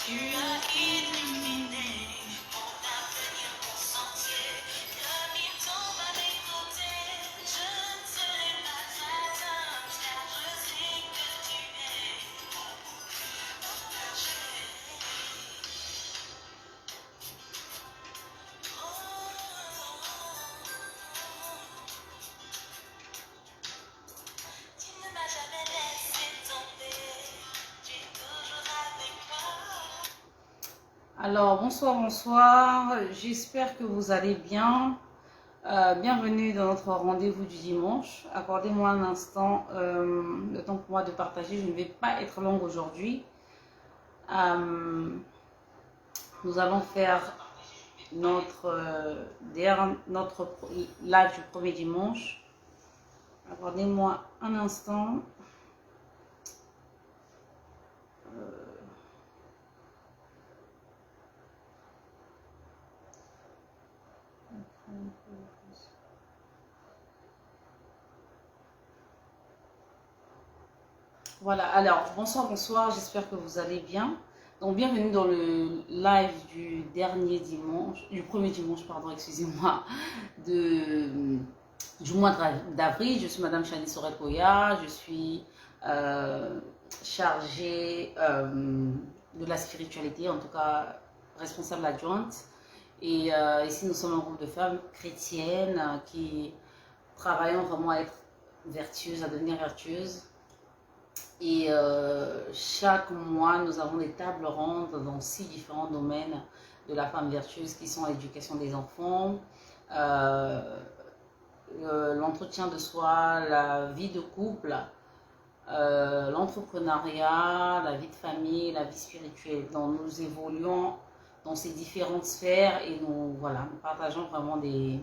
Tu as illuminé mon avenir, mon sentier. Le lit tombe à mes côtés. Je ne serai pas atteinte car je sais que tu es mon berger. Tu ne m'as jamais laissé tomber. Tu es toujours avec moi. Alors, bonsoir, bonsoir. J'espère que vous allez bien. Bienvenue dans notre rendez-vous du dimanche. Accordez-moi un instant, le temps pour moi de partager. Je ne vais pas être longue aujourd'hui. Nous allons faire notre live du premier dimanche. Accordez-moi un instant. Voilà, alors bonsoir, bonsoir, j'espère que vous allez bien. Donc bienvenue dans le live du dernier dimanche, du premier dimanche, pardon, excusez-moi, du mois d'avril. Je suis Madame Chani Sorel-Koya, je suis chargée de la spiritualité, en tout cas responsable adjointe. Et ici nous sommes un groupe de femmes chrétiennes qui travaillons vraiment à être vertueuses, à devenir vertueuses. Et chaque mois, nous avons des tables rondes dans 6 différents domaines de la femme vertueuse qui sont l'éducation des enfants, l'entretien de soi, la vie de couple, l'entrepreneuriat, la vie de famille, la vie spirituelle. Donc nous évoluons dans ces différentes sphères et nous partageons vraiment des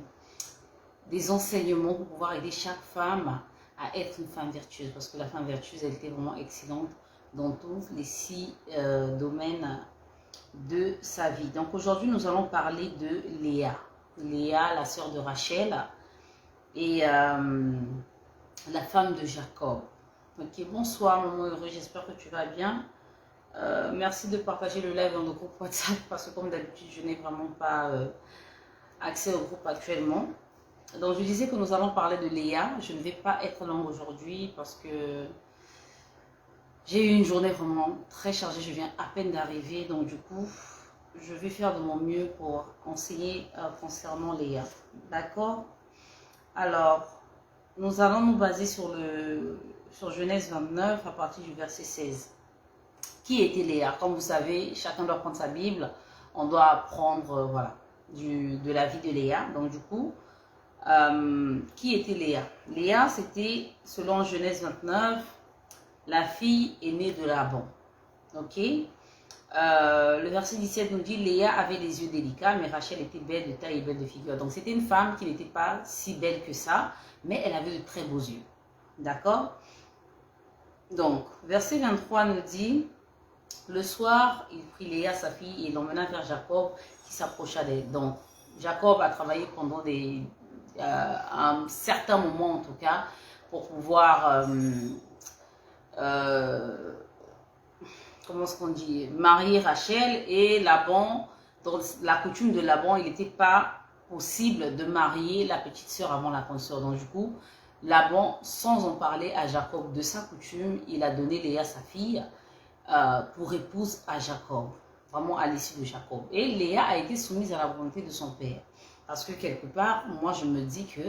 enseignements pour pouvoir aider chaque femme à être une femme vertueuse, parce que la femme vertueuse, elle était vraiment excellente dans tous les 6 domaines de sa vie. Donc aujourd'hui, nous allons parler de Léa. Léa, la sœur de Rachel, et la femme de Jacob. Ok, bonsoir, maman heureux, j'espère que tu vas bien. Merci de partager le live dans le groupe WhatsApp, parce que comme d'habitude, je n'ai vraiment pas accès au groupe actuellement. Donc je disais que nous allons parler de Léa. Je ne vais pas être longue aujourd'hui parce que j'ai eu une journée vraiment très chargée. Je viens à peine d'arriver. Donc du coup, je vais faire de mon mieux pour enseigner concernant Léa. D'accord? Alors, nous allons nous baser sur Genèse 29 à partir du verset 16. Qui était Léa? Comme vous savez, chacun doit prendre sa Bible. On doit apprendre de la vie de Léa. Donc du coup, qui était Léa? Léa, c'était, selon Genèse 29, la fille aînée de Laban. Ok? Le verset 17 nous dit, Léa avait les yeux délicats, mais Rachel était belle de taille et belle de figure. Donc c'était une femme qui n'était pas si belle que ça, mais elle avait de très beaux yeux. D'accord? Donc, verset 23 nous dit, le soir, il prit Léa, sa fille, et l'emmena vers Jacob, qui s'approcha d'elle. Donc, Jacob a travaillé pendant un certain moment, en tout cas, pour pouvoir, comment est-ce qu'on dit, marier Rachel. Et Laban, dans la coutume de Laban, il n'était pas possible de marier la petite sœur avant la grande sœur. Donc, du coup, Laban, sans en parler à Jacob de sa coutume, il a donné Léa, sa fille, pour épouse à Jacob, vraiment à l'issue de Jacob. Et Léa a été soumise à la volonté de son père. Parce que quelque part, moi je me dis que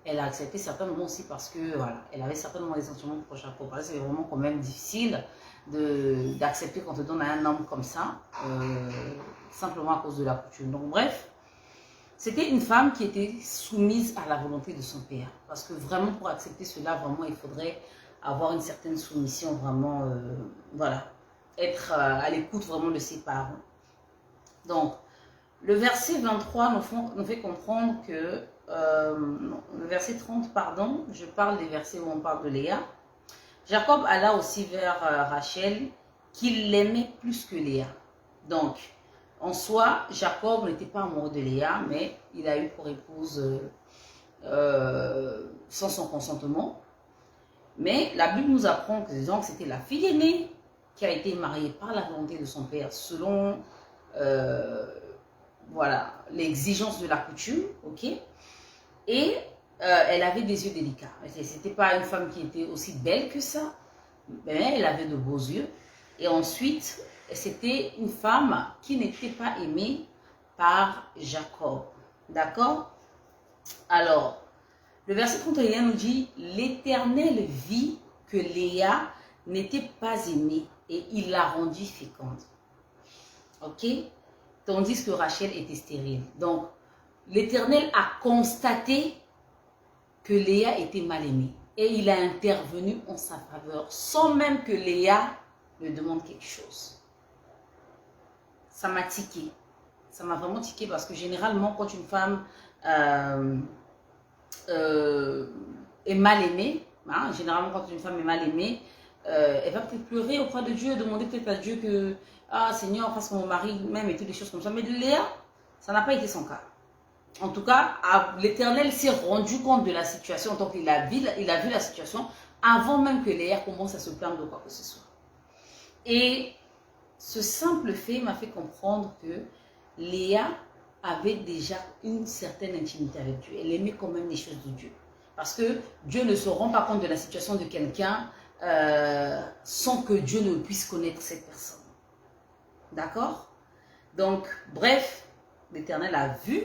elle a accepté certainement aussi parce que voilà, elle avait certainement des sentiments pour Jacob. Parce que c'est vraiment quand même difficile d'accepter qu'on te donne à un homme comme ça, simplement à cause de la coutume. Donc bref, c'était une femme qui était soumise à la volonté de son père. Parce que vraiment pour accepter cela, vraiment il faudrait avoir une certaine soumission, vraiment, être à l'écoute vraiment de ses parents. Donc, le verset 23 nous fait comprendre que, le verset 30, pardon, je parle des versets où on parle de Léa. Jacob alla aussi vers Rachel, qu'il l'aimait plus que Léa. Donc, en soi, Jacob n'était pas amoureux de Léa, mais il a eu pour épouse sans son consentement. Mais la Bible nous apprend que c'était la fille aînée qui a été mariée par la volonté de son père selon voilà, l'exigence de la coutume, ok? Et elle avait des yeux délicats. C'était pas une femme qui était aussi belle que ça, mais elle avait de beaux yeux. Et ensuite, c'était une femme qui n'était pas aimée par Jacob. D'accord? Alors, le verset 31 nous dit, l'Éternel vit que Léa n'était pas aimée et il la rendit féconde. Ok? Tandis que Rachel était stérile. Donc, l'Éternel a constaté que Léa était mal aimée. Et il a intervenu en sa faveur, sans même que Léa lui demande quelque chose. Ça m'a tiqué. Ça m'a vraiment tiqué parce que généralement, quand une femme est mal aimée, hein, généralement quand une femme est mal aimée, elle va peut-être pleurer auprès de Dieu, demander peut-être à Dieu que, ah Seigneur, parce que mon mari même et toutes des choses comme ça. Mais de Léa, ça n'a pas été son cas. En tout cas, l'Éternel s'est rendu compte de la situation, donc il a vu la situation avant même que Léa commence à se plaindre de quoi que ce soit. Et ce simple fait m'a fait comprendre que Léa avait déjà une certaine intimité avec Dieu. Elle aimait quand même les choses de Dieu. Parce que Dieu ne se rend pas compte de la situation de quelqu'un sans que Dieu ne puisse connaître cette personne. D'accord? Donc, bref, l'Éternel a vu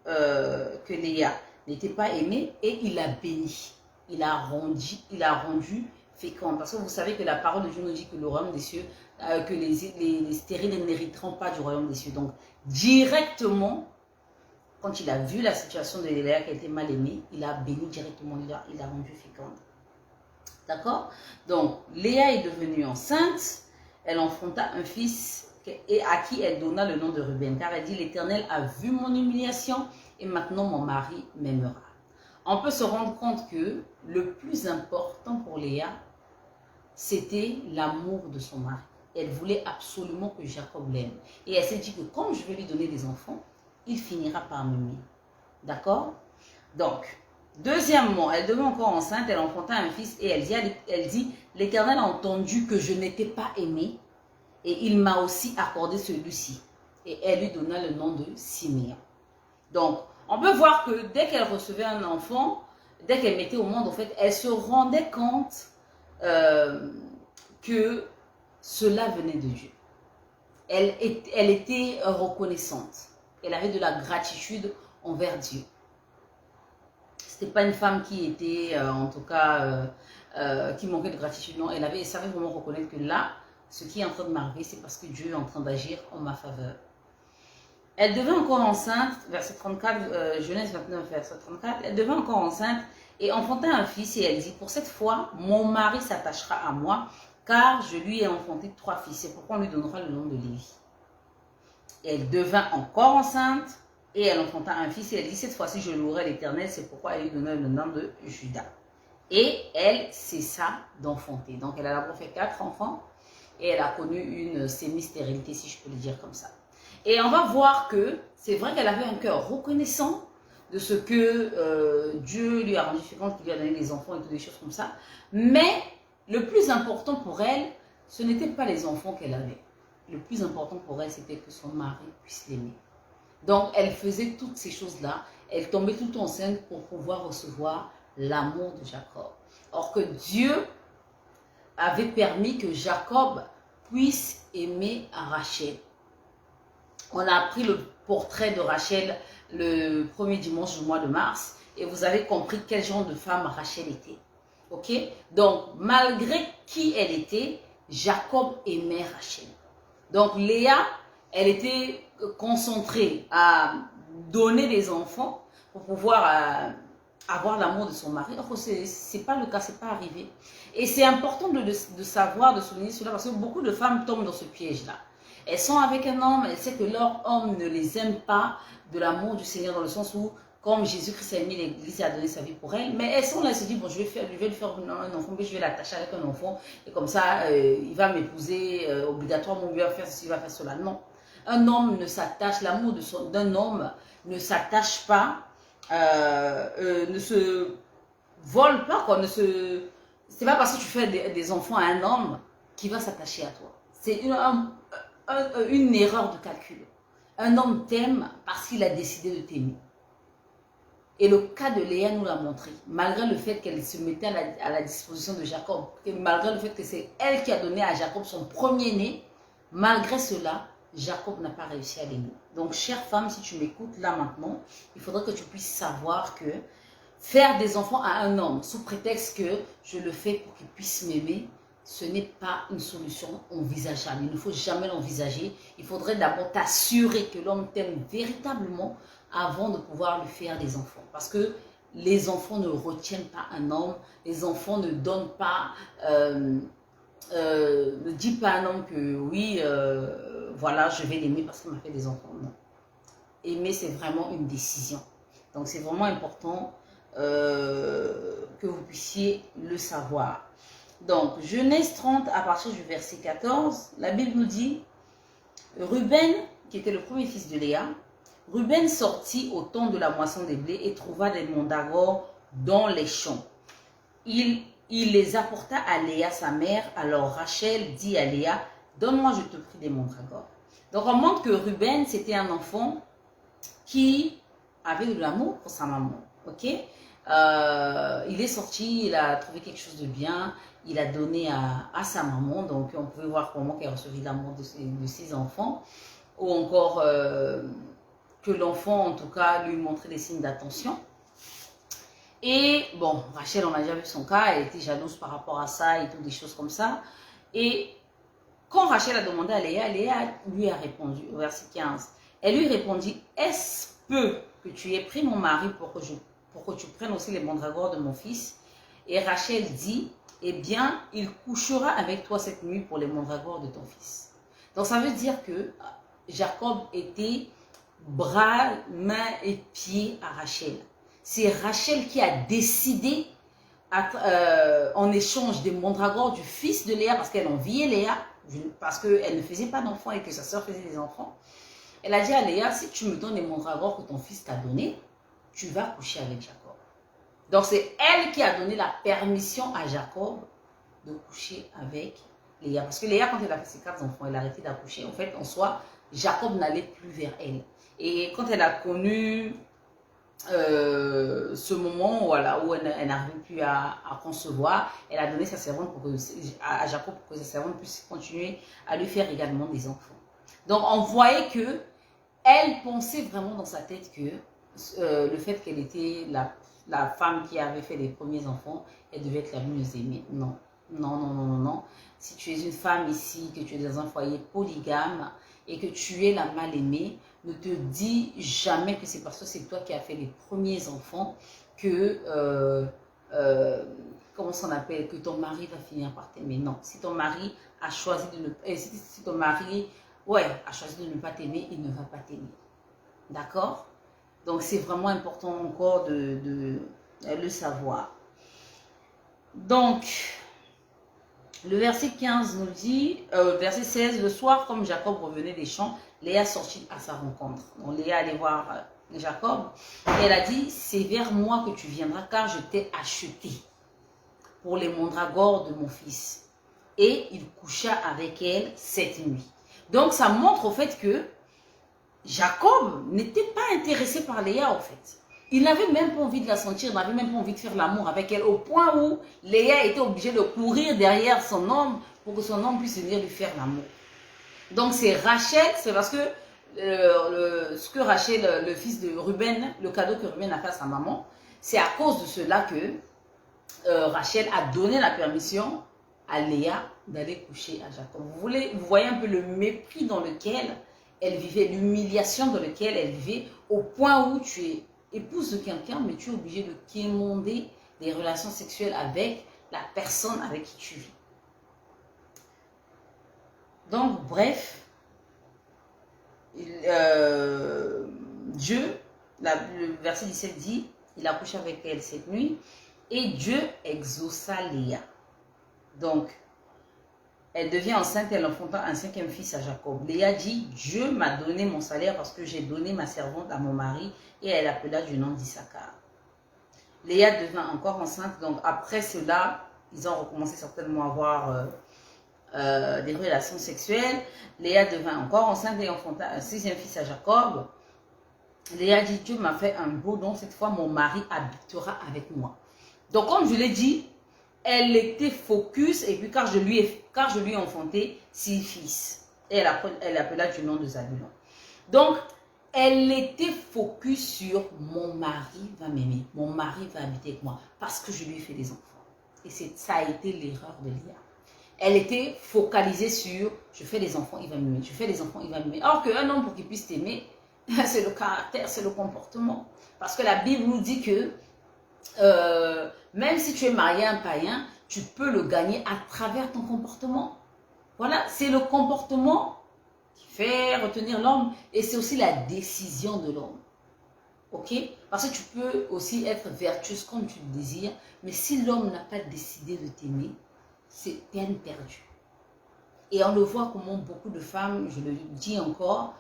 que Léa n'était pas aimée et il l'a béni. Il a rendu féconde. Parce que vous savez que la parole de Dieu nous dit que le royaume des cieux, que les stériles n'hériteront pas du royaume des cieux. Donc, directement, quand il a vu la situation de Léa qui était mal aimée, il a béni directement, il a rendu féconde. D'accord? Donc, Léa est devenue enceinte, elle enfanta un fils et à qui elle donna le nom de Ruben, car elle dit, l'Éternel a vu mon humiliation et maintenant mon mari m'aimera. On peut se rendre compte que le plus important pour Léa, c'était l'amour de son mari. Elle voulait absolument que Jacob l'aime. Et elle s'est dit que comme je vais lui donner des enfants, il finira par m'aimer. D'accord? Donc, deuxièmement, elle devint encore enceinte, elle enfanta un fils et elle dit, l'Éternel a entendu que je n'étais pas aimée et il m'a aussi accordé celui-ci. Et elle lui donna le nom de Siméon. Donc, on peut voir que dès qu'elle recevait un enfant, dès qu'elle mettait au monde, en fait, elle se rendait compte que cela venait de Dieu. Elle était reconnaissante. Elle avait de la gratitude envers Dieu. C'était pas une femme qui était, en tout cas, qui manquait de gratitude. Non, elle savait vraiment reconnaître que là, ce qui est en train de m'arriver, c'est parce que Dieu est en train d'agir en ma faveur. Elle devint encore enceinte, verset 34, Genèse 29, verset 34, elle devint encore enceinte et enfanta un fils et elle dit, pour cette fois, mon mari s'attachera à moi, car je lui ai enfanté 3 fils. C'est pourquoi on lui donnera le nom de Lévi. Elle devint encore enceinte et elle enfanta un fils et elle dit, cette fois-ci, je louerai l'Éternel, c'est pourquoi elle lui donna le nom de Judas. Et elle cessa d'enfanter. Donc, elle a d'abord fait 4 enfants et elle a connu une semi-stérilité, si je peux le dire comme ça. Et on va voir que c'est vrai qu'elle avait un cœur reconnaissant de ce que Dieu lui a rendu féconde, qu'il lui a donné des enfants et toutes des choses comme ça. Mais le plus important pour elle, ce n'était pas les enfants qu'elle avait. Le plus important pour elle, c'était que son mari puisse l'aimer. Donc, elle faisait toutes ces choses-là. Elle tombait tout enceinte pour pouvoir recevoir l'amour de Jacob. Or que Dieu avait permis que Jacob puisse aimer Rachel. On a appris le portrait de Rachel le premier dimanche du mois de mars et vous avez compris quel genre de femme Rachel était. Ok? Donc, malgré qui elle était, Jacob aimait Rachel. Donc, Léa, elle était concentrée à donner des enfants pour pouvoir avoir l'amour de son mari. Or, ce n'est pas le cas, ce n'est pas arrivé. Et c'est important de savoir, de souligner cela parce que beaucoup de femmes tombent dans ce piège-là. Elles sont avec un homme, elles savent que leur homme ne les aime pas de l'amour du Seigneur dans le sens où, comme Jésus-Christ a aimé l'Église et a donné sa vie pour elle, mais elles sont là, elles se disent, bon, je vais lui faire un enfant, puis je vais l'attacher avec un enfant, et comme ça, il va m'épouser obligatoirement, il va faire ceci, il va faire cela. Non. Un homme ne s'attache, l'amour d'un homme ne s'attache pas, ne se vole pas, quoi, c'est pas parce que tu fais des enfants à un homme qui va s'attacher à toi. C'est une erreur de calcul. Un homme t'aime parce qu'il a décidé de t'aimer. Et le cas de Léa nous l'a montré, malgré le fait qu'elle se mettait à la disposition de Jacob, et malgré le fait que c'est elle qui a donné à Jacob son premier-né, malgré cela, Jacob n'a pas réussi à l'aimer. Donc, chère femme, si tu m'écoutes là maintenant, il faudrait que tu puisses savoir que faire des enfants à un homme sous prétexte que je le fais pour qu'il puisse m'aimer, ce n'est pas une solution envisageable. Il ne faut jamais l'envisager. Il faudrait d'abord t'assurer que l'homme t'aime véritablement avant de pouvoir lui faire des enfants. Parce que les enfants ne retiennent pas un homme. Les enfants ne donnent pas... ne dis pas à un homme que oui, voilà, je vais l'aimer parce qu'il m'a fait des enfants. Non. Aimer, c'est vraiment une décision. Donc, c'est vraiment important que vous puissiez le savoir. Donc, Genèse 30, à partir du verset 14, la Bible nous dit, Ruben, qui était le premier fils de Léa, Ruben sortit au temps de la moisson des blés et trouva des mandragores dans les champs. Il les apporta à Léa, sa mère. Alors Rachel dit à Léa, donne-moi, je te prie, des mandragores. Donc, on montre que Ruben, c'était un enfant qui avait de l'amour pour sa maman. Ok? Il est sorti, il a trouvé quelque chose de bien, il a donné à sa maman. Donc, on pouvait voir comment elle recevait l'amour de ses enfants. Ou encore que l'enfant, en tout cas, lui montrait des signes d'attention. Et bon, Rachel, on a déjà vu son cas, elle était jalouse par rapport à ça et toutes des choses comme ça. Et quand Rachel a demandé à Léa, Léa lui a répondu, au verset 15, elle lui répondit, est-ce peu que tu aies pris mon mari pour que tu prennes aussi les mandragores de mon fils? Et Rachel dit, eh bien, il couchera avec toi cette nuit pour les mandragores de ton fils. Donc ça veut dire que Jacob était bras, mains et pieds à Rachel. C'est Rachel qui a décidé, en échange des mandragores du fils de Léa, parce qu'elle enviait Léa, parce qu'elle ne faisait pas d'enfants et que sa soeur faisait des enfants. Elle a dit à Léa, si tu me donnes les mandragores que ton fils t'a donné, tu vas coucher avec Jacob. Donc c'est elle qui a donné la permission à Jacob de coucher avec Léa. Parce que Léa, quand elle a fait ses 4 enfants, elle a arrêté d'accoucher. En fait, en soi, Jacob n'allait plus vers elle. Et quand elle a connu ce moment voilà, où elle n'arrivait plus à concevoir, elle a donné sa servante à Jacob pour que sa servante puisse continuer à lui faire également des enfants. Donc on voyait que elle pensait vraiment dans sa tête que le fait qu'elle était la femme qui avait fait les premiers enfants, elle devait être la mieux aimée. Non, non, non, non, non, non. Si tu es une femme ici, que tu es dans un foyer polygame et que tu es la mal aimée, ne te dis jamais que c'est parce que c'est toi qui as fait les premiers enfants que, comment ça appelle, que ton mari va finir par t'aimer. Non, si ton mari a choisi de ne si ton mari a choisi de ne pas t'aimer, il ne va pas t'aimer. D'accord? Donc c'est vraiment important encore de le savoir. Donc, le verset 15 nous dit, verset 16, le soir, comme Jacob revenait des champs, Léa sortit à sa rencontre. Donc Léa allait voir Jacob et elle a dit, c'est vers moi que tu viendras car je t'ai acheté pour les mandragores de mon fils. Et il coucha avec elle cette nuit. Donc ça montre au fait que Jacob n'était pas intéressé par Léa en fait. Il n'avait même pas envie de la sentir, il n'avait même pas envie de faire l'amour avec elle, au point où Léa était obligée de courir derrière son homme pour que son homme puisse venir lui faire l'amour. Donc c'est Rachel, c'est parce que ce que Rachel, le fils de Ruben, le cadeau que Ruben a fait à sa maman, c'est à cause de cela que Rachel a donné la permission à Léa d'aller coucher à Jacob. Vous voyez un peu le mépris dans lequel elle vivait, l'humiliation dans laquelle elle vivait, au point où tu es épouse de quelqu'un, mais tu es obligé de quémander des relations sexuelles avec la personne avec qui tu vis. Donc, bref, Dieu, le verset 17 dit, il a couché avec elle cette nuit, et Dieu exauça Léa. Donc, elle devient enceinte, elle enfanta un 5e fils à Jacob. Léa dit, Dieu m'a donné mon salaire parce que j'ai donné ma servante à mon mari, et elle appela du nom d'Issachar. Léa devint encore enceinte, donc après cela, ils ont recommencé certainement à avoir des relations sexuelles. Léa devint encore enceinte et enfanta un sixième fils à Jacob. Léa dit, Dieu m'a fait un beau don, cette fois mon mari habitera avec moi. Donc comme je l'ai dit, elle était focus et puis quand je lui ai enfanté 6 fils. Et elle appela du nom de Zabulon. Donc, elle était focus sur mon mari va m'aimer, mon mari va habiter avec moi parce que je lui ai fait des enfants. Et ça a été l'erreur de Léa. Elle était focalisée sur je fais des enfants, il va m'aimer, je fais des enfants, il va m'aimer. Alors qu'un homme pour qu'il puisse t'aimer, c'est le caractère, c'est le comportement. Parce que la Bible nous dit que même si tu es marié à un païen, tu peux le gagner à travers ton comportement. Voilà, c'est le comportement qui fait retenir l'homme et c'est aussi la décision de l'homme. Ok? Parce que tu peux aussi être vertueuse comme tu le désires, mais si l'homme n'a pas décidé de t'aimer, c'est peine perdue. Et on le voit comment beaucoup de femmes, je le dis encore,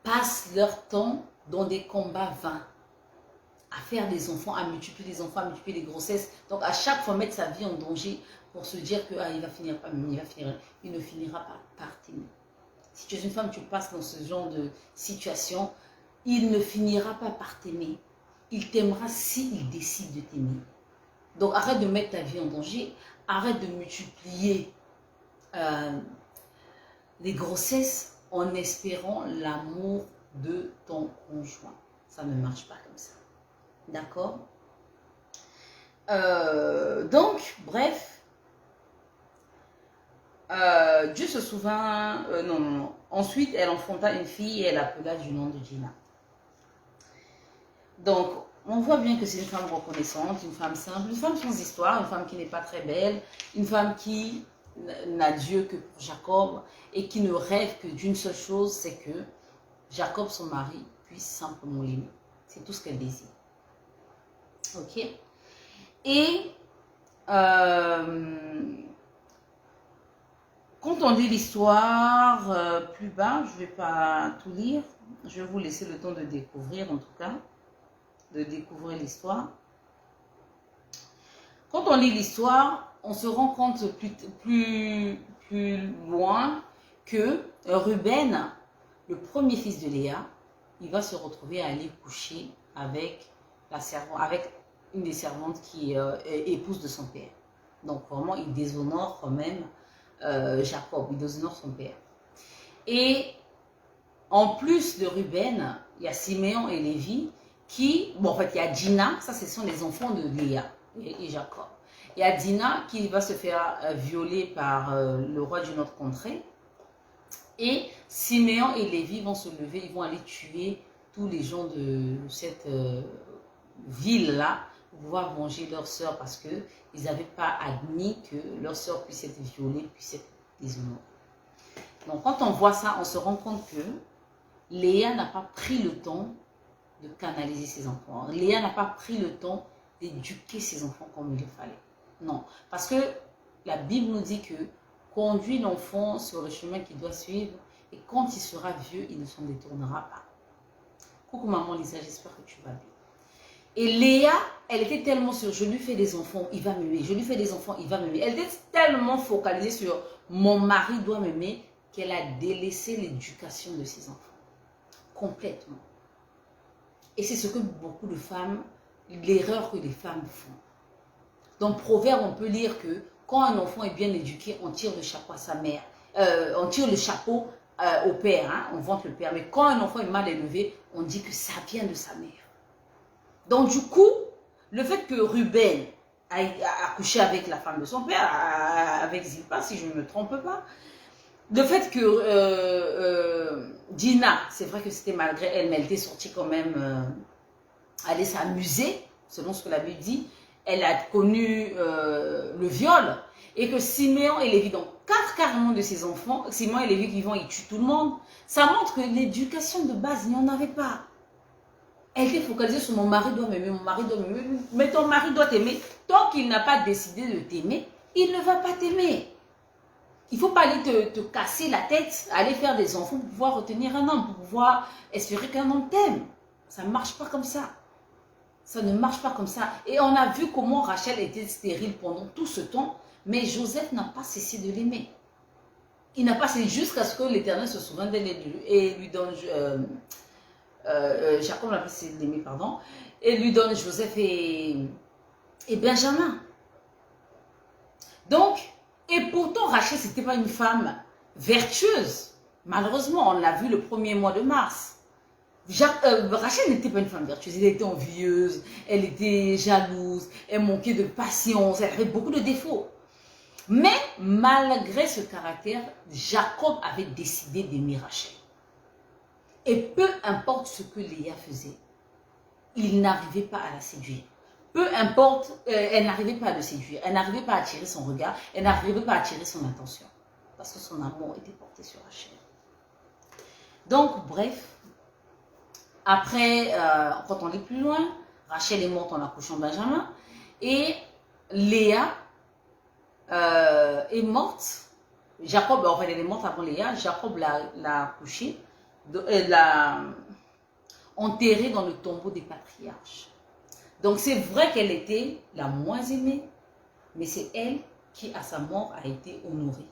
passent leur temps dans des combats vains, à faire des enfants, à multiplier les enfants, à multiplier les grossesses. Donc à chaque fois mettre sa vie en danger pour se dire que il va finir par m'aimer, il ne finira pas par t'aimer. Si tu es une femme, tu passes dans ce genre de situation, il ne finira pas par t'aimer. Il t'aimera s'il décide de t'aimer. Donc arrête de mettre ta vie en danger, arrête de multiplier les grossesses en espérant l'amour de ton conjoint. Ça ne marche pas comme ça. D'accord? Donc, bref, Dieu se souvint, non. Ensuite, elle enfanta une fille et elle appela du nom de Dina. Donc, on voit bien que c'est une femme reconnaissante, une femme simple, une femme sans histoire, une femme qui n'est pas très belle, une femme qui n'a Dieu que pour Jacob et qui ne rêve que d'une seule chose, c'est que Jacob, son mari, puisse simplement l'aimer. C'est tout ce qu'elle désire. Ok? Et quand on lit l'histoire plus bas, je ne vais pas tout lire, je vais vous laisser le temps de découvrir en tout cas, de découvrir l'histoire. Quand on lit l'histoire, on se rend compte plus loin que Ruben, le premier fils de Léa, il va se retrouver à aller coucher avec une des servantes qui est épouse de son père. Donc vraiment, il déshonore quand même Jacob, il déshonore son père. Et en plus de Ruben, il y a Siméon et Lévi qui, bon en fait il y a Dina, ça ce sont les enfants de Léa et Jacob. Il y a Dina qui va se faire violer par le roi d'une autre contrée. Et Siméon et Lévi vont se lever, ils vont aller tuer tous les gens de cette ville-là pour pouvoir venger leur sœur parce qu'ils n'avaient pas admis que leur sœur puisse être violée, puisse être déshonorée. Donc quand on voit ça, on se rend compte que Léa n'a pas pris le temps de canaliser ses enfants. Léa n'a pas pris le temps d'éduquer ses enfants comme il le fallait. Non, parce que la Bible nous dit que conduit l'enfant sur le chemin qu'il doit suivre et quand il sera vieux, il ne s'en détournera pas. Coucou maman Lisa, j'espère que tu vas bien. Et Léa, elle était tellement sûre, je lui fais des enfants, il va m'aimer, je lui fais des enfants, il va m'aimer. Elle était tellement focalisée sur mon mari doit m'aimer qu'elle a délaissé l'éducation de ses enfants. Complètement. Et c'est ce que beaucoup de femmes, l'erreur que les femmes font. Dans Proverbe, on peut lire que quand un enfant est bien éduqué, on tire le chapeau à sa mère. On tire le chapeau au père, hein, on vante le père. Mais quand un enfant est mal élevé, on dit que ça vient de sa mère. Donc du coup, le fait que Ruben a couché avec la femme de son père, avec Zilpa, si je ne me trompe pas, le fait que Dina, c'est vrai que c'était malgré elle, mais elle était sortie quand même aller s'amuser, selon ce que la Bible dit, elle a connu le viol, et que Siméon et Lévi, donc 4 carrément de ses enfants, Siméon et Lévi qui vont, ils tuent tout le monde, ça montre que l'éducation de base, il n'y en avait pas. Elle était focalisée sur mon mari doit m'aimer, mon mari doit m'aimer, mais ton mari doit t'aimer. Tant qu'il n'a pas décidé de t'aimer, il ne va pas t'aimer. Il ne faut pas aller te casser la tête, aller faire des enfants pour pouvoir retenir un homme, pour pouvoir espérer qu'un homme t'aime. Ça ne marche pas comme ça. Ça ne marche pas comme ça. Et on a vu comment Rachel était stérile pendant tout ce temps, mais Joseph n'a pas cessé de l'aimer. Il n'a pas cédé jusqu'à ce que l'Éternel se souvienne d'elle et lui donne, Jacob l'appelle l'ennemi, pardon, et lui donne Joseph et Benjamin. Donc, et pourtant Rachel, ce n'était pas une femme vertueuse. Malheureusement, on l'a vu le premier mois de mars. Rachel n'était pas une femme vertueuse, elle était envieuse, elle était jalouse, elle manquait de patience, elle avait beaucoup de défauts. Mais malgré ce caractère, Jacob avait décidé d'aimer Rachel. Et peu importe ce que Léa faisait, il n'arrivait pas à la séduire. Peu importe, elle n'arrivait pas à le séduire, elle n'arrivait pas à attirer son regard, elle n'arrivait pas à attirer son attention. Parce que son amour était porté sur Rachel. Donc, bref, après, quand on est plus loin, Rachel est morte en accouchant Benjamin. Et Léa est morte. Jacob, en fait, elle est morte avant Léa. Jacob l'a accouchée, l'a enterrée dans le tombeau des patriarches. Donc, c'est vrai qu'elle était la moins aimée, mais c'est elle qui, à sa mort, a été honorée.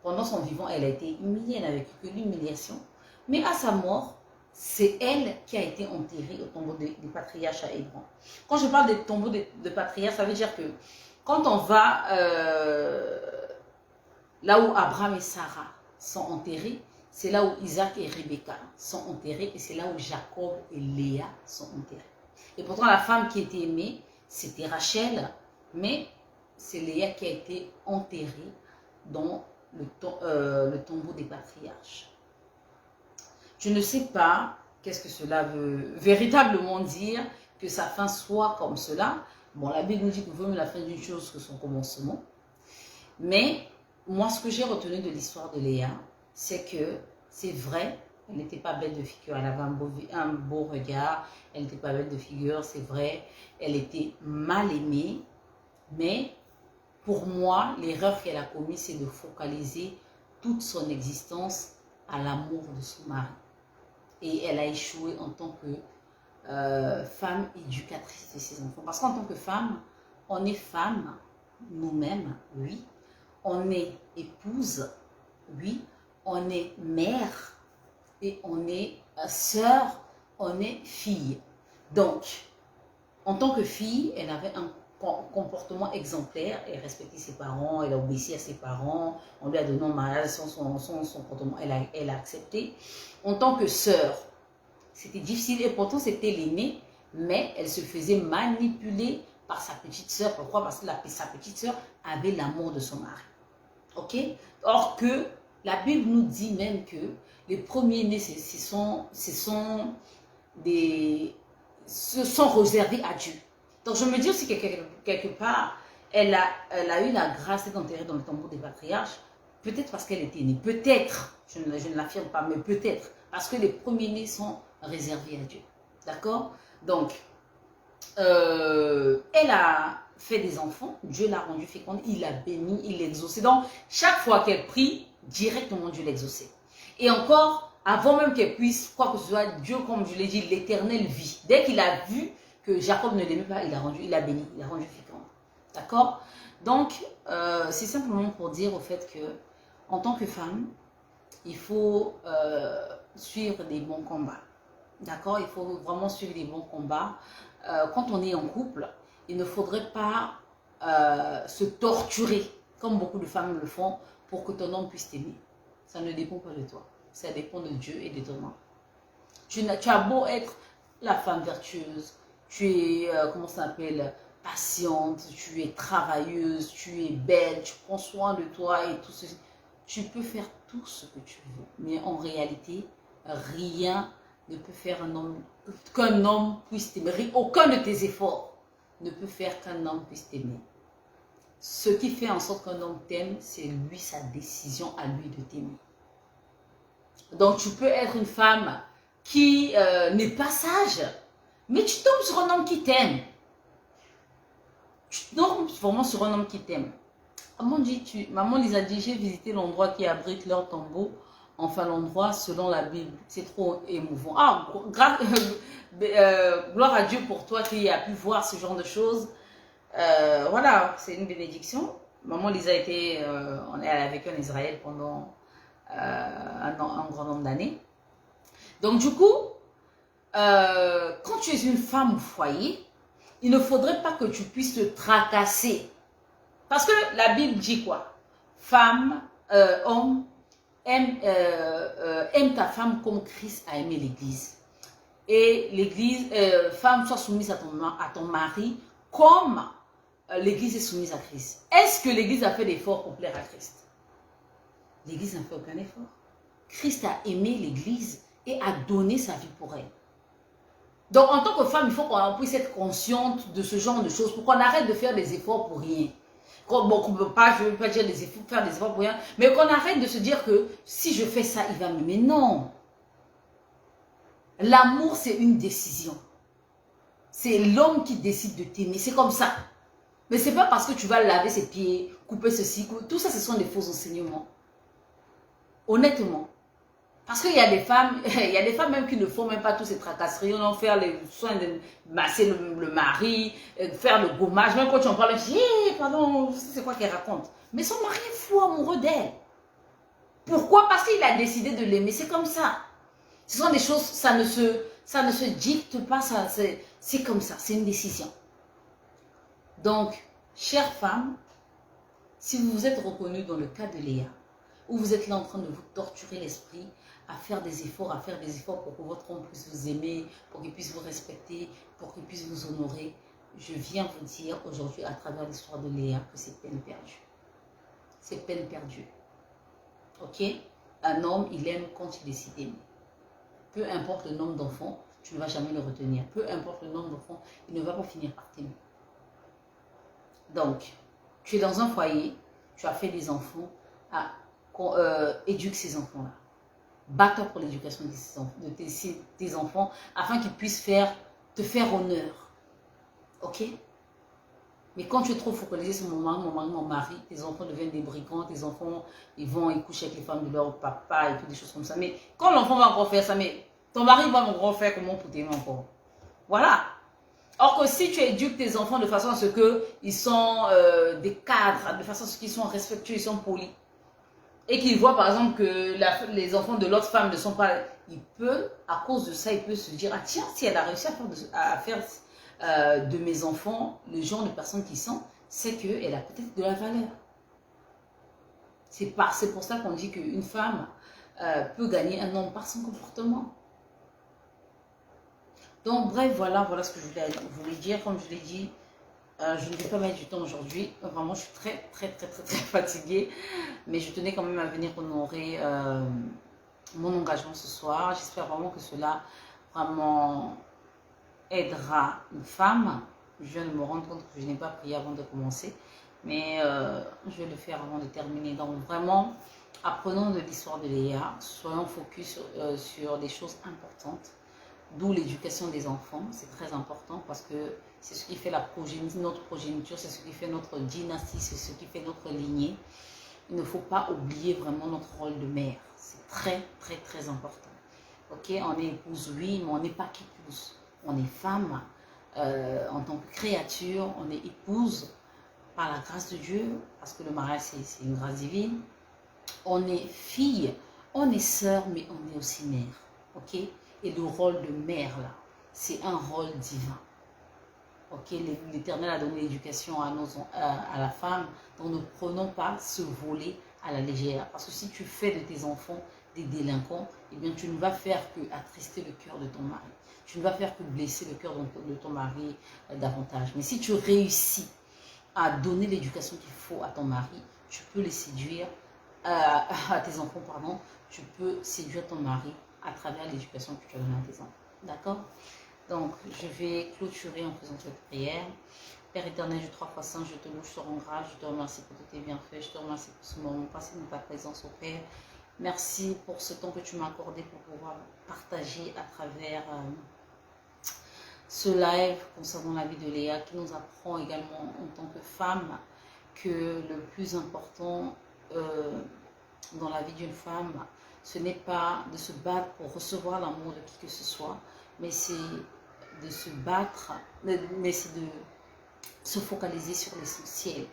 Pendant son vivant, elle a été humiliée, elle n'avait que l'humiliation. Mais à sa mort, c'est elle qui a été enterrée au tombeau des patriarches à Hébron. Quand je parle des tombeaux de patriarches, ça veut dire que quand on va là où Abraham et Sarah sont enterrés, c'est là où Isaac et Rebecca sont enterrés et c'est là où Jacob et Léa sont enterrés. Et pourtant, la femme qui était aimée, c'était Rachel, mais c'est Léa qui a été enterrée dans le tombeau des patriarches. Je ne sais pas qu'est-ce que cela veut véritablement dire, que sa fin soit comme cela. Bon, la Bible nous dit que vaut mieux la fin d'une chose que son commencement. Mais moi, ce que j'ai retenu de l'histoire de Léa, c'est que c'est vrai, elle n'était pas belle de figure, elle avait un beau regard, elle n'était pas belle de figure, c'est vrai, elle était mal aimée, mais pour moi, l'erreur qu'elle a commise, c'est de focaliser toute son existence à l'amour de son mari. Et elle a échoué en tant que femme éducatrice de ses enfants. Parce qu'en tant que femme, on est femme, nous-mêmes, oui. On est épouse, oui. On est mère et on est sœur, on est fille. Donc, en tant que fille, elle avait un comportement exemplaire, elle respectait ses parents, elle a obéi à ses parents, on lui a donné un mariage, son comportement, elle a accepté. En tant que sœur, c'était difficile et pourtant c'était l'aînée, mais elle se faisait manipuler par sa petite sœur. Pourquoi? Parce que sa petite sœur avait l'amour de son mari. Ok? Or que la Bible nous dit même que les premiers-nés, ce sont réservés à Dieu. Donc je me dis aussi que quelque part, elle a eu la grâce d'être enterrée dans le tombeau des patriarches, peut-être parce qu'elle était née, peut-être, je ne l'affirme pas, mais peut-être, parce que les premiers-nés sont réservés à Dieu. D'accord? Donc, elle a fait des enfants, Dieu l'a rendue féconde, il l'a béni, il l'a exaucé. Donc, chaque fois qu'elle prie, directement Dieu l'exauçait. Et encore, avant même qu'elle puisse, quoi que ce soit, Dieu, comme je l'ai dit, l'Éternel vit. Dès qu'il a vu que Jacob ne l'aimait pas, il a béni, il a rendu féconde. D'accord? Donc, c'est simplement pour dire au fait que, en tant que femme, il faut suivre des bons combats. D'accord? Il faut vraiment suivre des bons combats. Quand on est en couple, il ne faudrait pas se torturer, comme beaucoup de femmes le font, pour que ton homme puisse t'aimer. Ça ne dépend pas de toi. Ça dépend de Dieu et de ton homme. Tu as beau être la femme vertueuse, tu es, comment ça s'appelle, patiente, tu es travailleuse, tu es belle, tu prends soin de toi et tout ceci. Tu peux faire tout ce que tu veux. Mais en réalité, rien ne peut faire qu'un homme puisse t'aimer. Aucun de tes efforts ne peut faire qu'un homme puisse t'aimer. Ce qui fait en sorte qu'un homme t'aime, c'est lui, sa décision à lui de t'aimer. Donc tu peux être une femme qui n'est pas sage, mais tu tombes sur un homme qui t'aime. Tu tombes vraiment sur un homme qui t'aime. Maman les a dit, j'ai visité l'endroit qui abrite leur tombeau. Enfin, l'endroit selon la Bible. C'est trop émouvant. Ah, gloire à Dieu pour toi qui a pu voir ce genre de choses. Voilà, c'est une bénédiction. Maman Lisa était, elle a vécu en Israël pendant un grand nombre d'années. Donc du coup, quand tu es une femme au foyer, il ne faudrait pas que tu puisses te tracasser. Parce que la Bible dit quoi? Femme, homme, aime ta femme comme Christ a aimé l'Église. Et l'Église, femme, sois soumise à ton mari comme l'Église est soumise à Christ. Est-ce que l'Église a fait l'effort pour plaire à Christ? L'Église n'a fait aucun effort. Christ a aimé l'Église et a donné sa vie pour elle. Donc, en tant que femme, il faut qu'on puisse être consciente de ce genre de choses pour qu'on arrête de faire des efforts pour rien. Bon, je ne veux pas dire faire des efforts pour rien, mais qu'on arrête de se dire que si je fais ça, il va m'aimer. Non. L'amour, c'est une décision. C'est l'homme qui décide de t'aimer. C'est comme ça. Mais ce n'est pas parce que tu vas laver ses pieds, couper ceci, tout ça, ce sont des faux enseignements. Honnêtement. Parce qu'il y a des femmes, même qui ne font même pas tous ces tracasseries. On va faire les soins de masser le mari, faire le gommage. Même quand tu en parles, je dis, hey, pardon, c'est quoi qu'elle raconte? Mais son mari est fou amoureux d'elle. Pourquoi? Parce qu'il a décidé de l'aimer. C'est comme ça. Ce sont des choses, ça ne se dicte pas, c'est comme ça, c'est une décision. Donc, chère femme, si vous vous êtes reconnue dans le cas de Léa, où vous êtes là en train de vous torturer l'esprit, à faire des efforts pour que votre homme puisse vous aimer, pour qu'il puisse vous respecter, pour qu'il puisse vous honorer, je viens vous dire aujourd'hui à travers l'histoire de Léa que c'est peine perdue. C'est peine perdue. Ok? Un homme, il aime quand il décide d'aimer. Peu importe le nombre d'enfants, tu ne vas jamais le retenir. Peu importe le nombre d'enfants, il ne va pas finir par t'aimer. Donc, tu es dans un foyer, tu as fait des enfants, éduque ces enfants-là. Bats-toi pour l'éducation de tes enfants afin qu'ils puissent te faire honneur. Ok? Mais quand tu es trop focalisé sur mon mari, tes enfants deviennent des brigands, tes enfants, ils couchent avec les femmes de leur papa et tout, des choses comme ça. Mais quand l'enfant va encore faire ça, mais ton mari va encore faire comment pour t'aimer encore? Voilà. Or que si tu éduques tes enfants de façon à ce qu'ils sont des cadres, de façon à ce qu'ils sont respectueux, ils sont polis, et qu'ils voient par exemple que les enfants de l'autre femme ne sont pas... Il peut, à cause de ça, il peut se dire, ah tiens, si elle a réussi à faire de mes enfants le genre de personnes qui sont, c'est qu'elle a peut-être de la valeur. C'est pour ça qu'on dit qu'une femme peut gagner un homme par son comportement. Donc bref, voilà ce que je voulais dire. Comme je l'ai dit, je ne vais pas mettre du temps aujourd'hui. Vraiment, je suis très fatiguée. Mais je tenais quand même à venir honorer mon engagement ce soir. J'espère vraiment que cela vraiment aidera une femme. Je viens de me rendre compte que je n'ai pas prié avant de commencer. Mais je vais le faire avant de terminer. Donc vraiment, apprenons de l'histoire de Léa. Soyons focus sur des choses importantes. D'où l'éducation des enfants, c'est très important parce que c'est ce qui fait notre progéniture, c'est ce qui fait notre dynastie, c'est ce qui fait notre lignée. Il ne faut pas oublier vraiment notre rôle de mère. C'est très important. Ok, on est épouse, oui, mais on n'est pas qu'épouse. On est femme en tant que créature, on est épouse par la grâce de Dieu, parce que le mariage c'est une grâce divine. On est fille, on est sœur, mais on est aussi mère. Ok? Et le rôle de mère, là, c'est un rôle divin. Ok, l'Éternel a donné l'éducation à la femme, donc ne prenons pas ce volet à la légère. Parce que si tu fais de tes enfants des délinquants, eh bien, tu ne vas faire que attrister le cœur de ton mari. Tu ne vas faire que blesser le cœur de ton mari davantage. Mais si tu réussis à donner l'éducation qu'il faut à ton mari, tu peux les séduire, à tes enfants, pardon, tu peux séduire ton mari à travers l'éducation que tu as donnée à tes enfants. D'accord? Donc, je vais clôturer en faisant cette prière. Père éternel, je 3 fois saint, je te loue, je te rends grâce, je te remercie pour tous tes bienfaits, je te remercie pour ce moment passé dans ta présence au Père. Merci pour ce temps que tu m'as accordé pour pouvoir partager à travers ce live concernant la vie de Léa, qui nous apprend également en tant que femme que le plus important dans la vie d'une femme, ce n'est pas de se battre pour recevoir l'amour de qui que ce soit, mais c'est de se battre, mais c'est de se focaliser sur l'essentiel.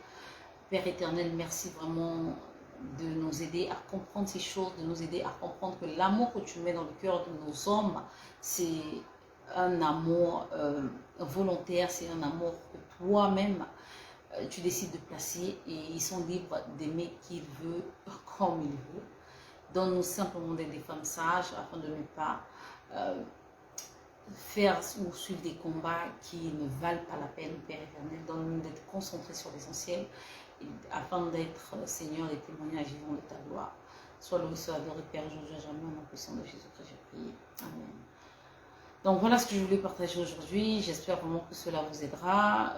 Père éternel, merci vraiment de nous aider à comprendre ces choses, de nous aider à comprendre que l'amour que tu mets dans le cœur de nos hommes, c'est un amour volontaire, c'est un amour que toi-même, tu décides de placer et ils sont libres d'aimer qui il veut, comme il veut. Donne-nous simplement d'être des femmes sages afin de ne pas faire ou suivre des combats qui ne valent pas la peine, Père éternel. Donne-nous d'être concentrés sur l'essentiel afin d'être, Seigneur, les témoignages vivants de ta gloire. Sois loué, sois adoré, Père, aujourd'hui, jamais, au nom puissant de Jésus-Christ, j'ai prié. Amen. Donc voilà ce que je voulais partager aujourd'hui. J'espère vraiment que cela vous aidera.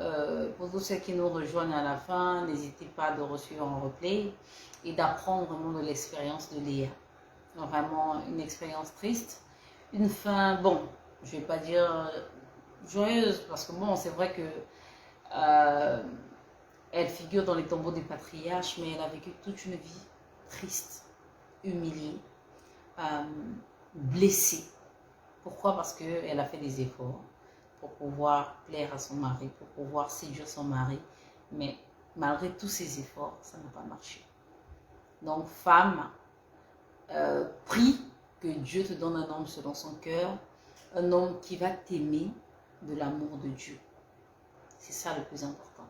Pour tous ceux qui nous rejoignent à la fin, n'hésitez pas de suivre en replay et d'apprendre vraiment de l'expérience de Léa. Vraiment une expérience triste. Une fin, bon, je ne vais pas dire joyeuse, parce que bon, c'est vrai que elle figure dans les tombeaux des patriarches, mais elle a vécu toute une vie triste, humiliée, blessée. Pourquoi? Parce qu'elle a fait des efforts pour pouvoir plaire à son mari, pour pouvoir séduire son mari. Mais malgré tous ces efforts, ça n'a pas marché. Donc, femme, prie que Dieu te donne un homme selon son cœur, un homme qui va t'aimer de l'amour de Dieu. C'est ça le plus important.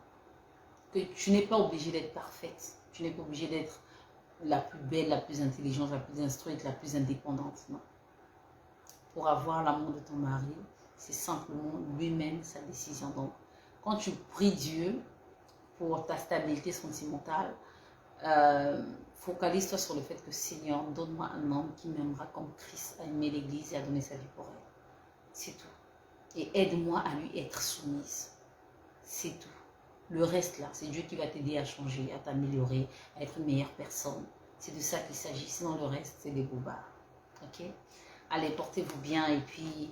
Que tu n'es pas obligée d'être parfaite. Tu n'es pas obligée d'être la plus belle, la plus intelligente, la plus instruite, la plus indépendante. Non. Pour avoir l'amour de ton mari, c'est simplement lui-même sa décision. Donc, quand tu pries Dieu pour ta stabilité sentimentale, focalise-toi sur le fait que Seigneur, donne-moi un homme qui m'aimera comme Christ a aimé l'Église et a donné sa vie pour elle. C'est tout. Et aide-moi à lui être soumise. C'est tout. Le reste là, c'est Dieu qui va t'aider à changer, à t'améliorer, à être une meilleure personne. C'est de ça qu'il s'agit. Sinon le reste, c'est des bobards. Ok? Allez, portez-vous bien et puis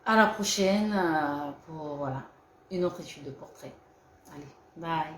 à la prochaine pour voilà, une autre étude de portrait. Allez, bye.